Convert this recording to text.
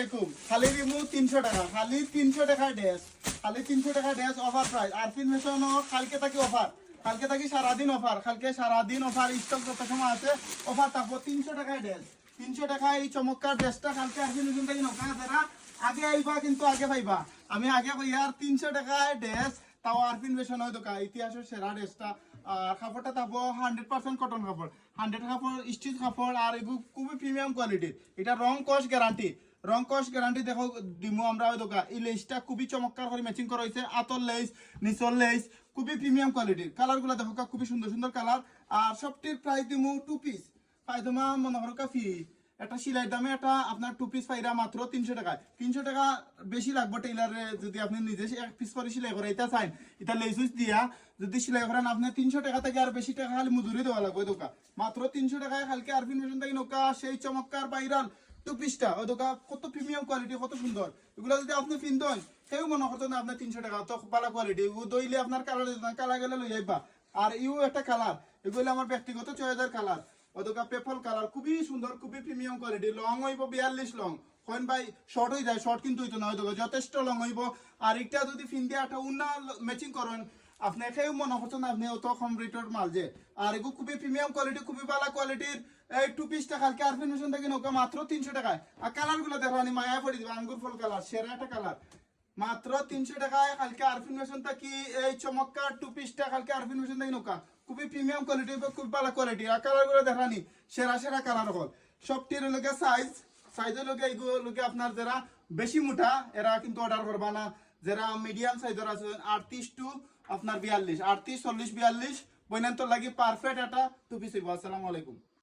আলাইকুম খালি দিমু 300 টাকা খালি 300 টাকা ড্রেস খালি 300 টাকা dress offer price Arfin fashion কালকে থাকি অফার কালকে থাকি সারাদিন অফার কালকে সারাদিন অফার স্টক যত সময় আছে অফার থাকবো 300 টাকায় ড্রেস 300 টাকায় এই চমৎকার ড্রেসটা কালকে আরফিন ফ্যাশন থেকে নৌকা যারা আগে আইবা কিন্তু আগে পাইবা আমি আগে কইয়ার 300 টাকায় ড্রেস তাও আরফিন ফ্যাশন হয় দোকান ইতিহাসের সেরা ড্রেসটা কাপড়টা থাকবো 100% কটন কাপড় 100 কাপড় স্টিচ কাপড় আর এগুলো খুবই প্রিমিয়াম কোয়ালিটির এটা রং কস গ্যারান্টি দেখো দিমু আমরা ওই দোকান এই লেসটা খুবই চমৎকার করে ম্যাচিং করা হয়েছে আতর লেস নিচল লেস খুবই প্রিমিয়াম কোয়ালিটির কালারগুলো দেখো খুবই সুন্দর সুন্দর কালার আর সবটির প্রাইস দিমু 2 পিস পায়জামা মনে করো কাফি একটা সেলাই দামে একটা আপনার 2 পিস পাইরা মাত্র 300 টাকা 300 টাকা বেশি লাগবে টেইলারে যদি আপনি নিজে এক পিস করে সেলাই করে এটা চাইন এটা লেসুস দিয়া যদি সেলাই করেন আপনি 300 টাকা থেকে আর বেশি টাকা খালি মজুরি দেওয়া লাগবে দোকা মাত্র 300 টাকায় কালকে আরফিন ফ্যাশন থেকে নৌকা সেই চমৎকার ভাইরাল 2 পিসটা ওই দোকা কত প্রিমিয়াম কোয়ালিটি কত সুন্দর এগুলো যদি আপনি পিনতেন কেউ মনে করতো না আপনি 300 টাকা তো ভালো কোয়ালিটি দইলে আপনার কালার গেলে লই যাইবা আর ইউ একটা কালার এগুলো আমার ব্যক্তিগত চয়েসের কালার ওদোকা পেপল কালার খুবই সুন্দর খুবই প্রিমিয়াম কোয়ালিটি লং হইব 42 লং হন ভাই শর্ট হয়ে যায় শর্ট কিন্তু হইতো না ওদোকা যথেষ্ট লং হইব আর এটা যদি ফিন দিয়ে একটা উন্না ম্যাচিং করেন আপনি কেউ মনে করতো না আপনি অত কম রেটের মাল যে আর এগুলো খুবই প্রিমিয়াম কোয়ালিটি খুবই ভালো কোয়ালিটির এই 2 পিসটা কালকে আরফিন ফ্যাশন থেকে নৌকা মাত্র 300 টাকায় আর কালারগুলো দেখো আমি মায়া পড়ে দিব আঙ্গুর ফল কালার সেরা একটা কালার মাত্র 300 টাকায় কালকে আরফিন ফ্যাশন থেকে এই চমৎকার 2 পিসটা কালকে আরফিন ফ্যাশন থেকে নৌকা খুবই প্রিমিয়াম কোয়ালিটি খুব ভালো কোয়ালিটি আর কালারগুলো দেখানি সেরা কালার হল সবটির লোকে সাইজের লোকে এইগুলো লোকে আপনার যারা বেশি মোটা এরা কিন্তু অর্ডার করবা না যারা মিডিয়াম সাইজের আছে 38 টু আপনার 42 38 40 42 বইনান্তর লাগি পারফেক্ট একটা 2 পিস হইব আসসালামু আলাইকুম।